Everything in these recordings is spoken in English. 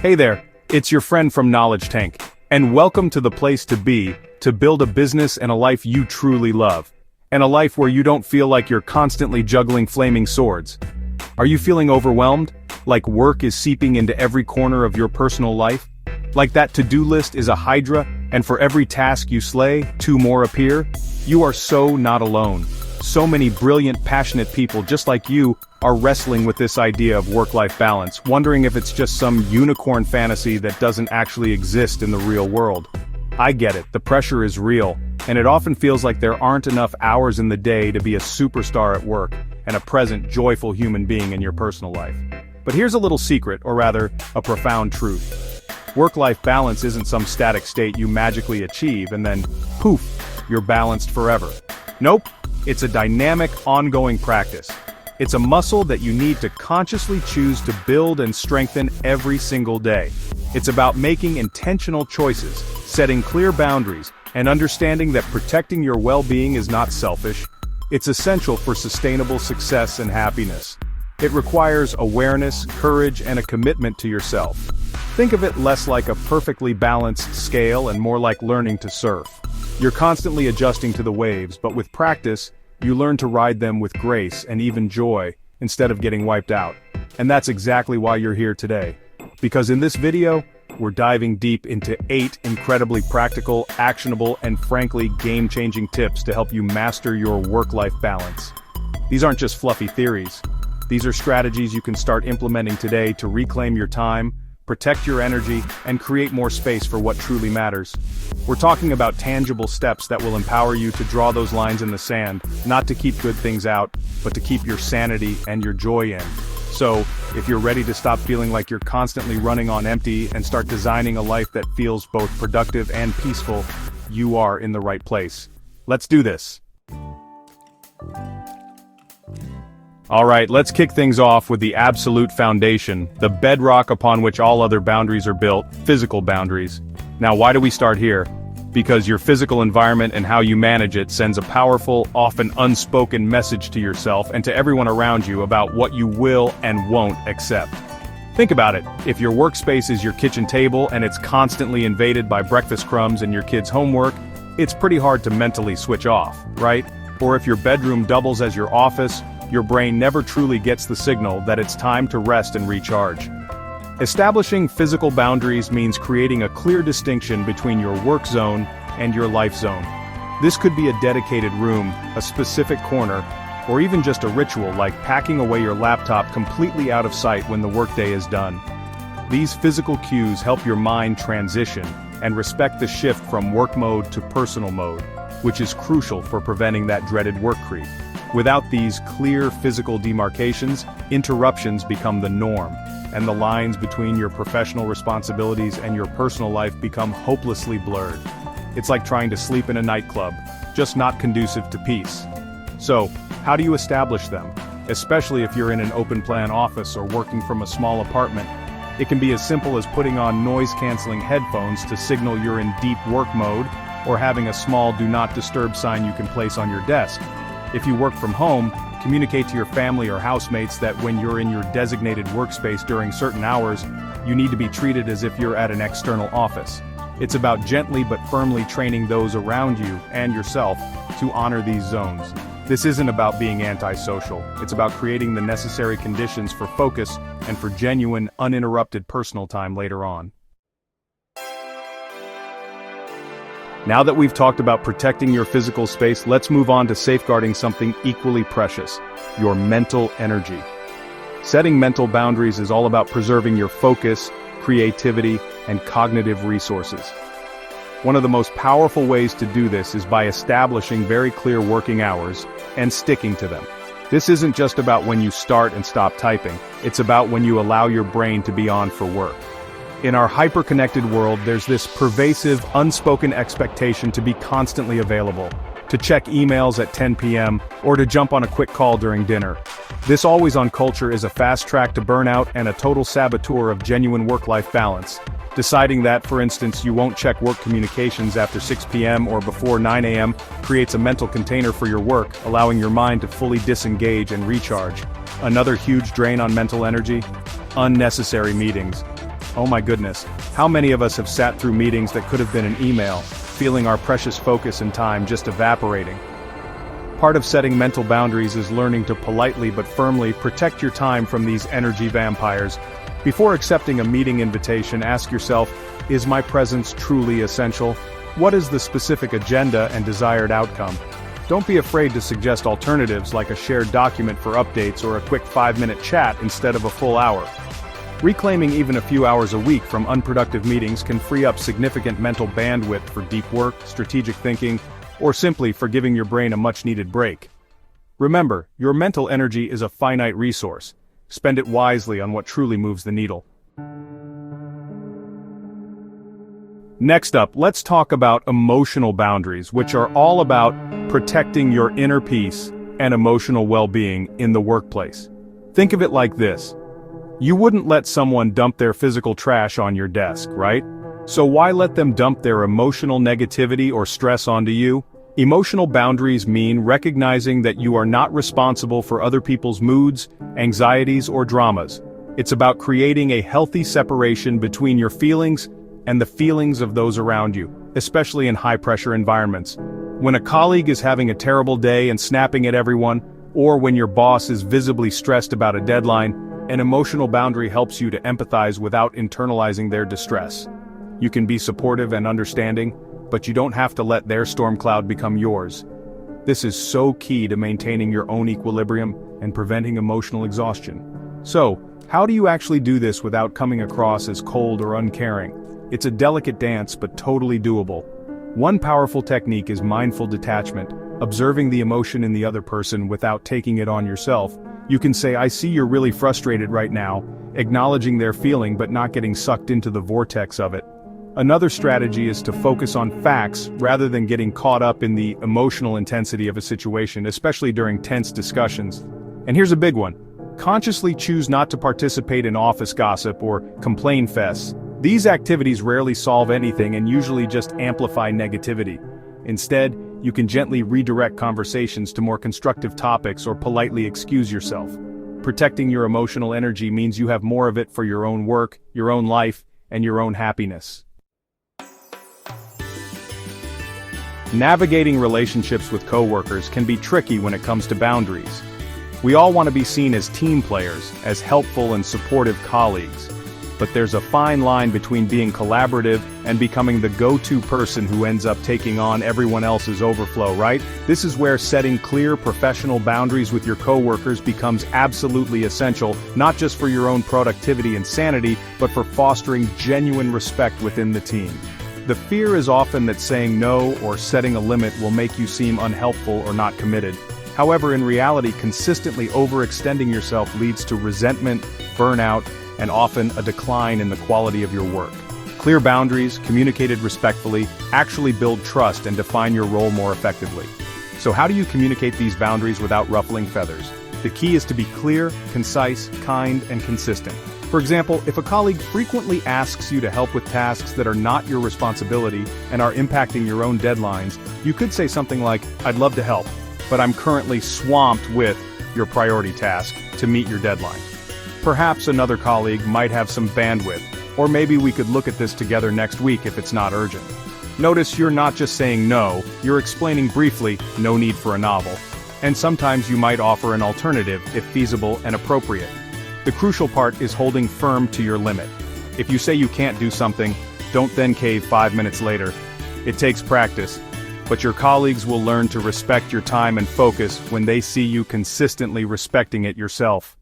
Hey there, it's your friend from Knowledge Tank, and welcome to the place to be, to build a business and a life you truly love, and a life where you don't feel like you're constantly juggling flaming swords. Are you feeling overwhelmed? Like work is seeping into every corner of your personal life? Like that to-do list is a hydra, and for every task you slay, two more appear? You are so not alone. So many brilliant, passionate people just like you are wrestling with this idea of work-life balance, wondering if it's just some unicorn fantasy that doesn't actually exist in the real world. I get it, the pressure is real, and it often feels like there aren't enough hours in the day to be a superstar at work, and a present, joyful human being in your personal life. But here's a little secret, or rather, a profound truth. Work-life balance isn't some static state you magically achieve and then, poof, you're balanced forever. Nope, it's a dynamic, ongoing practice. It's a muscle that you need to consciously choose to build and strengthen every single day. It's about making intentional choices, setting clear boundaries, and understanding that protecting your well-being is not selfish. It's essential for sustainable success and happiness. It requires awareness, courage, and a commitment to yourself. Think of it less like a perfectly balanced scale and more like learning to surf. You're constantly adjusting to the waves, but with practice, you learn to ride them with grace and even joy, instead of getting wiped out. And that's exactly why you're here today. Because in this video, we're diving deep into 8 incredibly practical, actionable, and frankly game-changing tips to help you master your work-life balance. These aren't just fluffy theories. These are strategies you can start implementing today to reclaim your time, protect your energy, and create more space for what truly matters. We're talking about tangible steps that will empower you to draw those lines in the sand, not to keep good things out, but to keep your sanity and your joy in. So, if you're ready to stop feeling like you're constantly running on empty and start designing a life that feels both productive and peaceful, you are in the right place. Let's do this. Alright, let's kick things off with the absolute foundation, the bedrock upon which all other boundaries are built, physical boundaries. Now why do we start here? Because your physical environment and how you manage it sends a powerful, often unspoken message to yourself and to everyone around you about what you will and won't accept. Think about it, if your workspace is your kitchen table and it's constantly invaded by breakfast crumbs and your kids' homework, it's pretty hard to mentally switch off, right? Or if your bedroom doubles as your office, your brain never truly gets the signal that it's time to rest and recharge. Establishing physical boundaries means creating a clear distinction between your work zone and your life zone. This could be a dedicated room, a specific corner, or even just a ritual like packing away your laptop completely out of sight when the workday is done. These physical cues help your mind transition and respect the shift from work mode to personal mode, which is crucial for preventing that dreaded work creep. Without these clear physical demarcations, interruptions become the norm, and the lines between your professional responsibilities and your personal life become hopelessly blurred. It's like trying to sleep in a nightclub, just not conducive to peace. So, how do you establish them? Especially if you're in an open-plan office or working from a small apartment. It can be as simple as putting on noise-canceling headphones to signal you're in deep work mode, or having a small do not disturb sign you can place on your desk. If you work from home, communicate to your family or housemates that when you're in your designated workspace during certain hours, you need to be treated as if you're at an external office. It's about gently but firmly training those around you and yourself to honor these zones. This isn't about being antisocial, it's about creating the necessary conditions for focus and for genuine, uninterrupted personal time later on. Now that we've talked about protecting your physical space, let's move on to safeguarding something equally precious, your mental energy. Setting mental boundaries is all about preserving your focus, creativity, and cognitive resources. One of the most powerful ways to do this is by establishing very clear working hours and sticking to them. This isn't just about when you start and stop typing, it's about when you allow your brain to be on for work. In our hyper-connected world, there's this pervasive, unspoken expectation to be constantly available, to check emails at 10 p.m., or to jump on a quick call during dinner. This always-on culture is a fast track to burnout and a total saboteur of genuine work-life balance. Deciding that, for instance, you won't check work communications after 6 p.m. or before 9 a.m. creates a mental container for your work, allowing your mind to fully disengage and recharge. Another huge drain on mental energy? Unnecessary meetings. Oh my goodness, how many of us have sat through meetings that could have been an email, feeling our precious focus and time just evaporating? Part of setting mental boundaries is learning to politely but firmly protect your time from these energy vampires. Before accepting a meeting invitation, ask yourself, is my presence truly essential? What is the specific agenda and desired outcome? Don't be afraid to suggest alternatives like a shared document for updates or a quick 5-minute chat instead of a full hour. Reclaiming even a few hours a week from unproductive meetings can free up significant mental bandwidth for deep work, strategic thinking, or simply for giving your brain a much-needed break. Remember, your mental energy is a finite resource. Spend it wisely on what truly moves the needle. Next up, let's talk about emotional boundaries, which are all about protecting your inner peace and emotional well-being in the workplace. Think of it like this. You wouldn't let someone dump their physical trash on your desk, right? So why let them dump their emotional negativity or stress onto you? Emotional boundaries mean recognizing that you are not responsible for other people's moods, anxieties, or dramas. It's about creating a healthy separation between your feelings and the feelings of those around you, especially in high-pressure environments. When a colleague is having a terrible day and snapping at everyone, or when your boss is visibly stressed about a deadline, an emotional boundary helps you to empathize without internalizing their distress. You can be supportive and understanding, but you don't have to let their storm cloud become yours. This is so key to maintaining your own equilibrium and preventing emotional exhaustion. So, how do you actually do this without coming across as cold or uncaring? It's a delicate dance, but totally doable. One powerful technique is mindful detachment, observing the emotion in the other person without taking it on yourself. You can say, I see you're really frustrated right now, acknowledging their feeling but not getting sucked into the vortex of it. Another strategy is to focus on facts rather than getting caught up in the emotional intensity of a situation, especially during tense discussions. And here's a big one. Consciously choose not to participate in office gossip or complain fests. These activities rarely solve anything and usually just amplify negativity. Instead, you can gently redirect conversations to more constructive topics or politely excuse yourself. Protecting your emotional energy means you have more of it for your own work, your own life, and your own happiness. Navigating relationships with coworkers can be tricky when it comes to boundaries. We all want to be seen as team players, as helpful and supportive colleagues. But there's a fine line between being collaborative and becoming the go-to person who ends up taking on everyone else's overflow, right? This is where setting clear professional boundaries with your coworkers becomes absolutely essential, not just for your own productivity and sanity, but for fostering genuine respect within the team. The fear is often that saying no or setting a limit will make you seem unhelpful or not committed. However, in reality, consistently overextending yourself leads to resentment, burnout, and often a decline in the quality of your work. Clear boundaries, communicated respectfully, actually build trust and define your role more effectively. So how do you communicate these boundaries without ruffling feathers? The key is to be clear, concise, kind, and consistent. For example, if a colleague frequently asks you to help with tasks that are not your responsibility and are impacting your own deadlines, you could say something like, I'd love to help, but I'm currently swamped with your priority task to meet your deadline. Perhaps another colleague might have some bandwidth, or maybe we could look at this together next week if it's not urgent. Notice you're not just saying no, you're explaining briefly, no need for a novel. And sometimes you might offer an alternative if feasible and appropriate. The crucial part is holding firm to your limit. If you say you can't do something, don't then cave 5 minutes later. It takes practice, but your colleagues will learn to respect your time and focus when they see you consistently respecting it yourself.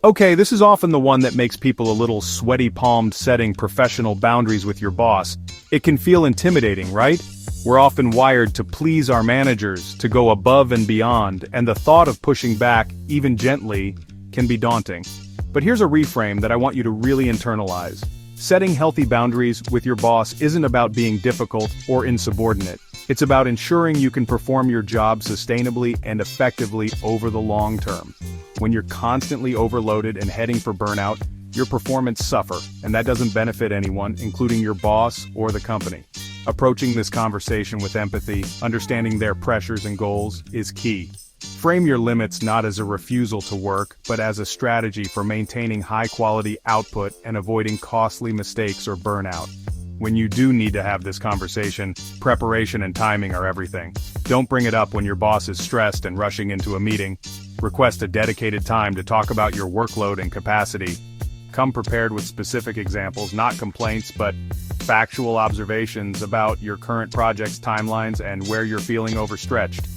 Okay, this is often the one that makes people a little sweaty-palmed setting professional boundaries with your boss. It can feel intimidating, right? We're often wired to please our managers, to go above and beyond, and the thought of pushing back, even gently, can be daunting. But here's a reframe that I want you to really internalize. Setting healthy boundaries with your boss isn't about being difficult or insubordinate. It's about ensuring you can perform your job sustainably and effectively over the long term. When you're constantly overloaded and heading for burnout, your performance suffers, and that doesn't benefit anyone, including your boss or the company. Approaching this conversation with empathy, understanding their pressures and goals, is key. Frame your limits not as a refusal to work, but as a strategy for maintaining high-quality output and avoiding costly mistakes or burnout. When you do need to have this conversation, preparation and timing are everything. Don't bring it up when your boss is stressed and rushing into a meeting. Request a dedicated time to talk about your workload and capacity. Come prepared with specific examples, not complaints, but factual observations about your current project's timelines and where you're feeling overstretched.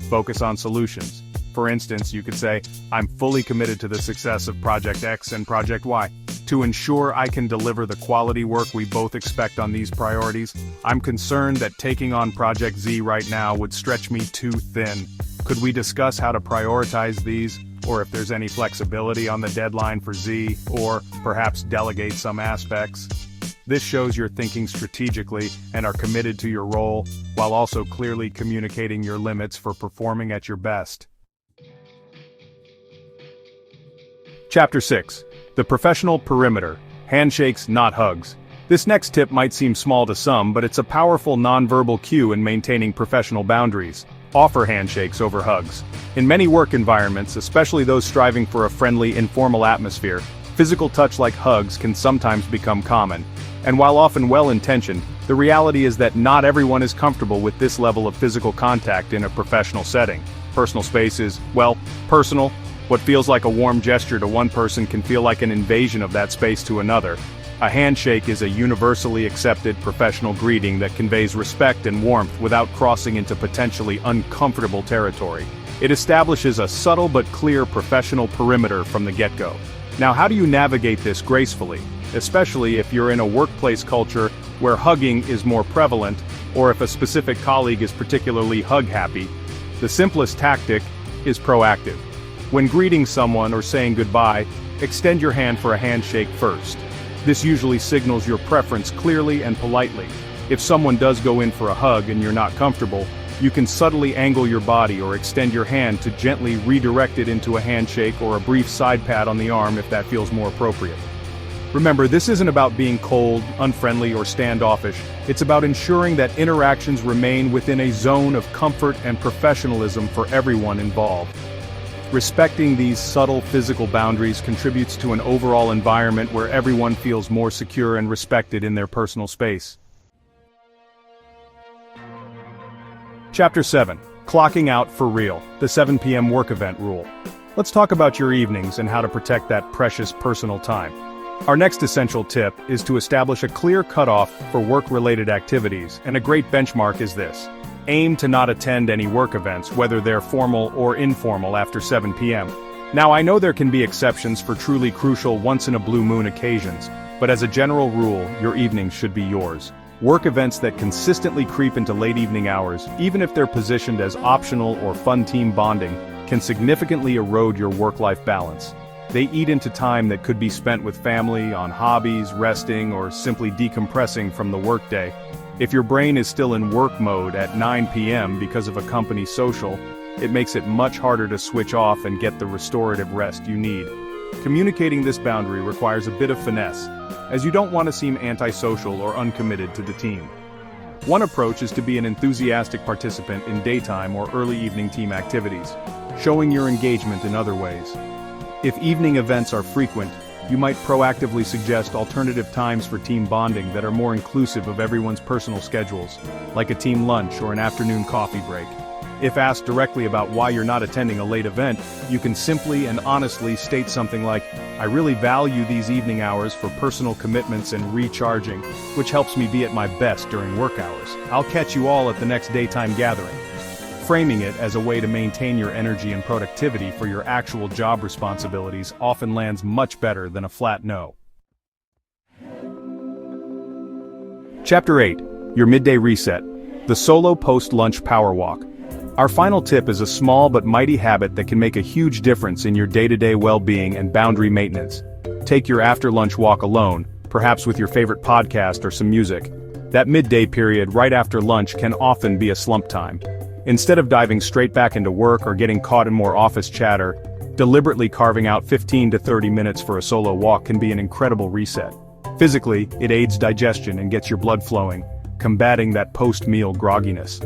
Focus on solutions. For instance, you could say, I'm fully committed to the success of Project X and Project Y. To ensure I can deliver the quality work we both expect on these priorities, I'm concerned that taking on Project Z right now would stretch me too thin. Could we discuss how to prioritize these, or if there's any flexibility on the deadline for Z, or perhaps delegate some aspects? This shows you're thinking strategically and are committed to your role, while also clearly communicating your limits for performing at your best. Chapter 6. The Professional Perimeter. Handshakes, not hugs. This next tip might seem small to some, but it's a powerful nonverbal cue in maintaining professional boundaries. Offer handshakes over hugs. In many work environments, especially those striving for a friendly, informal atmosphere, physical touch like hugs can sometimes become common. And while often well-intentioned, the reality is that not everyone is comfortable with this level of physical contact in a professional setting. Personal space is, well, personal. What feels like a warm gesture to one person can feel like an invasion of that space to another. A handshake is a universally accepted professional greeting that conveys respect and warmth without crossing into potentially uncomfortable territory. It establishes a subtle but clear professional perimeter from the get-go. Now, how do you navigate this gracefully, especially if you're in a workplace culture where hugging is more prevalent, or if a specific colleague is particularly hug-happy? The simplest tactic is proactive. When greeting someone or saying goodbye, extend your hand for a handshake first. This usually signals your preference clearly and politely. If someone does go in for a hug and you're not comfortable, you can subtly angle your body or extend your hand to gently redirect it into a handshake or a brief side pat on the arm if that feels more appropriate. Remember, this isn't about being cold, unfriendly, or standoffish. It's about ensuring that interactions remain within a zone of comfort and professionalism for everyone involved. Respecting these subtle physical boundaries contributes to an overall environment where everyone feels more secure and respected in their personal space. Chapter 7. Clocking out for real. The 7 p.m. work event rule. Let's talk about your evenings and how to protect that precious personal time. Our next essential tip is to establish a clear cutoff for work-related activities, and a great benchmark is this. Aim to not attend any work events, whether they're formal or informal, after 7 p.m. Now, I know there can be exceptions for truly crucial once-in-a-blue-moon occasions, but as a general rule, your evenings should be yours. Work events that consistently creep into late evening hours, even if they're positioned as optional or fun team bonding, can significantly erode your work-life balance. They eat into time that could be spent with family, on hobbies, resting, or simply decompressing from the workday. If your brain is still in work mode at 9 p.m. because of a company social, it makes it much harder to switch off and get the restorative rest you need. Communicating this boundary requires a bit of finesse, as you don't want to seem antisocial or uncommitted to the team. One approach is to be an enthusiastic participant in daytime or early evening team activities, showing your engagement in other ways. If evening events are frequent, you might proactively suggest alternative times for team bonding that are more inclusive of everyone's personal schedules, like a team lunch or an afternoon coffee break. If asked directly about why you're not attending a late event, you can simply and honestly state something like, I really value these evening hours for personal commitments and recharging, which helps me be at my best during work hours. I'll catch you all at the next daytime gathering. Framing it as a way to maintain your energy and productivity for your actual job responsibilities often lands much better than a flat no. Chapter 8. Your Midday Reset. The Solo Post-Lunch Power Walk. Our final tip is a small but mighty habit that can make a huge difference in your day-to-day well-being and boundary maintenance. Take your after-lunch walk alone, perhaps with your favorite podcast or some music. That midday period right after lunch can often be a slump time. Instead of diving straight back into work or getting caught in more office chatter, deliberately carving out 15 to 30 minutes for a solo walk can be an incredible reset. Physically, it aids digestion and gets your blood flowing, combating that post-meal grogginess.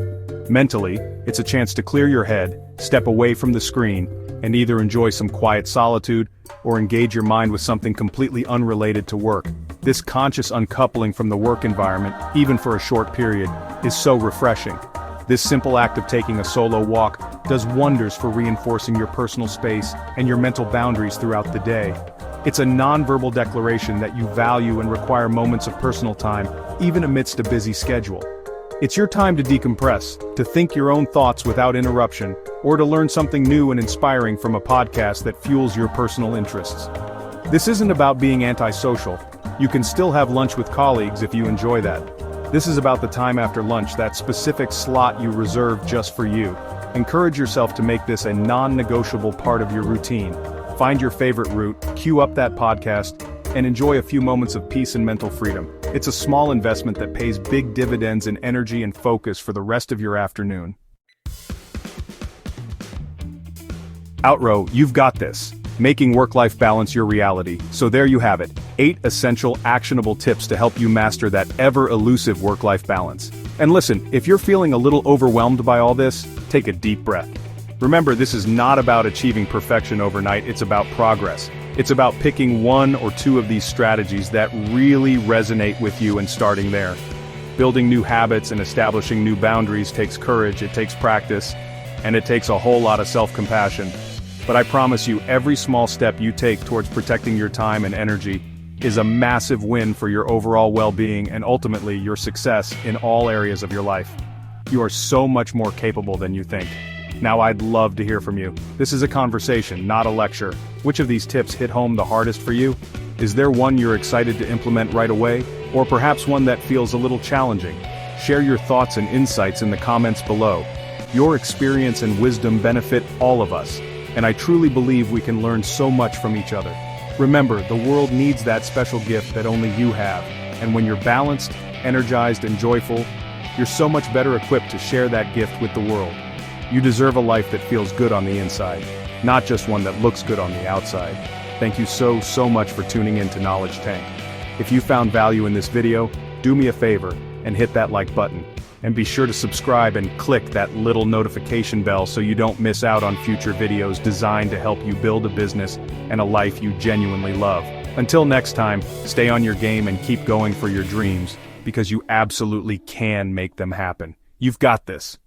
Mentally, it's a chance to clear your head, step away from the screen, and either enjoy some quiet solitude or engage your mind with something completely unrelated to work. This conscious uncoupling from the work environment, even for a short period, is so refreshing. This simple act of taking a solo walk does wonders for reinforcing your personal space and your mental boundaries throughout the day. It's a nonverbal declaration that you value and require moments of personal time, even amidst a busy schedule. It's your time to decompress, to think your own thoughts without interruption, or to learn something new and inspiring from a podcast that fuels your personal interests. This isn't about being antisocial. You can still have lunch with colleagues if you enjoy that. This is about the time after lunch, that specific slot you reserve just for you. Encourage yourself to make this a non-negotiable part of your routine. Find your favorite route, cue up that podcast, and enjoy a few moments of peace and mental freedom. It's a small investment that pays big dividends in energy and focus for the rest of your afternoon. Outro, you've got this. Making work-life balance your reality. So there you have it. 8 essential, actionable tips to help you master that ever-elusive work-life balance. And listen, if you're feeling a little overwhelmed by all this, take a deep breath. Remember, this is not about achieving perfection overnight, it's about progress. It's about picking 1 or 2 of these strategies that really resonate with you and starting there. Building new habits and establishing new boundaries takes courage, it takes practice, and it takes a whole lot of self-compassion. But I promise you, every small step you take towards protecting your time and energy is a massive win for your overall well-being and ultimately your success in all areas of your life. You are so much more capable than you think. Now I'd love to hear from you. This is a conversation, not a lecture. Which of these tips hit home the hardest for you? Is there one you're excited to implement right away? Or perhaps one that feels a little challenging? Share your thoughts and insights in the comments below. Your experience and wisdom benefit all of us, and I truly believe we can learn so much from each other. Remember, the world needs that special gift that only you have, and when you're balanced, energized, and joyful, you're so much better equipped to share that gift with the world. You deserve a life that feels good on the inside, not just one that looks good on the outside. Thank you so much for tuning in to Knowledge Tank. If you found value in this video, do me a favor and hit that like button. And be sure to subscribe and click that little notification bell so you don't miss out on future videos designed to help you build a business and a life you genuinely love. Until next time, stay on your game and keep going for your dreams, because you absolutely can make them happen. You've got this.